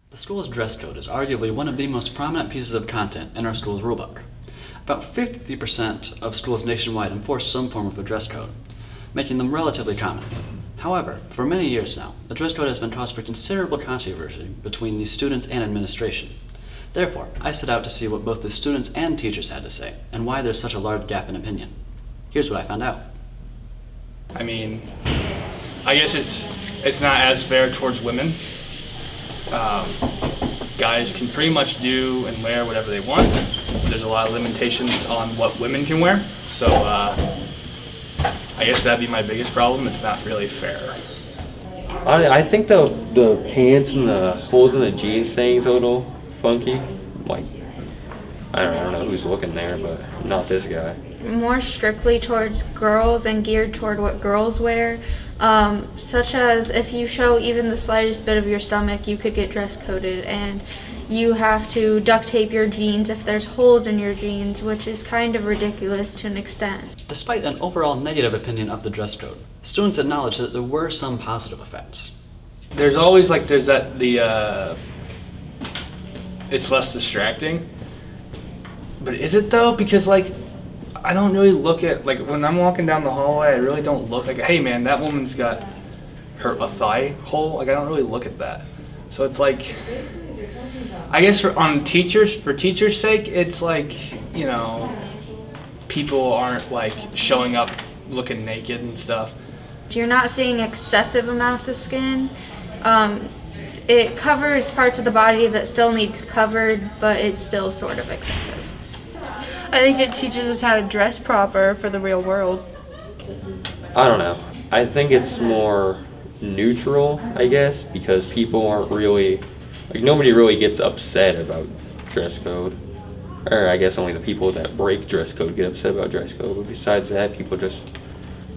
The school's dress code is arguably one of the most prominent pieces of content in our school's rulebook. About 50% of schools nationwide enforce some form of a dress code, making them relatively common. However, for many years now, the dress code has been cause for considerable controversy between the students and administration. Therefore, I set out to see what both the students and teachers had to say, and why there's such a large gap in opinion. Here's what I found out. I mean, I guess it's not as fair towards women. Guys can pretty much do and wear whatever they want. There's a lot of limitations on what women can wear. So I guess that'd be my biggest problem. It's not really fair. I think the pants and the holes in the jeans thing's a little funky. Like, I don't know who's looking there, but not this guy. More strictly towards girls and geared toward what girls wear, such as if you show even the slightest bit of your stomach, you could get dress coded, and you have to duct tape your jeans if there's holes in your jeans, which is kind of ridiculous to an extent. Despite an overall negative opinion of the dress code, students acknowledged that there were some positive effects. There's always it's less distracting. But is it though? Because I don't really look at, when I'm walking down the hallway, I really don't look like, hey man, that woman's got a thigh hole. I don't really look at that. So it's I guess for teachers' sake, it's people aren't showing up looking naked and stuff. You're not seeing excessive amounts of skin. It covers parts of the body that still needs covered, but it's still sort of excessive. I think it teaches us how to dress proper for the real world. I don't know. I think it's more neutral, I guess, because people aren't really, nobody really gets upset about dress code. Or I guess only the people that break dress code get upset about dress code, but besides that, people just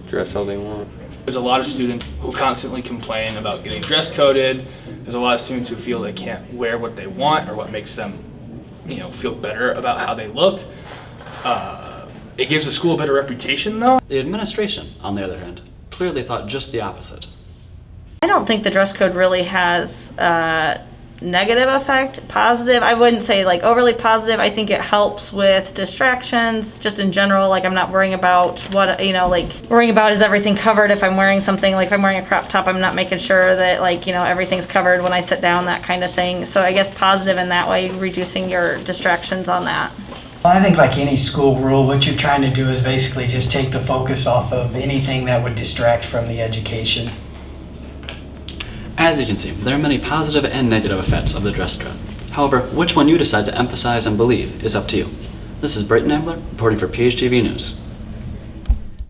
dress how they want. There's a lot of students who constantly complain about getting dress coded. There's a lot of students who feel they can't wear what they want or what makes them, feel better about how they look. It gives the school a better reputation, though. The administration, on the other hand, clearly thought just the opposite. I don't think the dress code really has a negative effect. Positive, I wouldn't say overly positive. I think it helps with distractions, just in general. I'm not worrying about worrying about is everything covered if I'm wearing something, if I'm wearing a crop top, I'm not making sure that everything's covered when I sit down, that kind of thing. So I guess positive in that way, reducing your distractions on that. Well, I think like any school rule, what you're trying to do is basically just take the focus off of anything that would distract from the education. As you can see, there are many positive and negative effects of the dress code. However, which one you decide to emphasize and believe is up to you. This is Breyton Final reporting for PHTV News.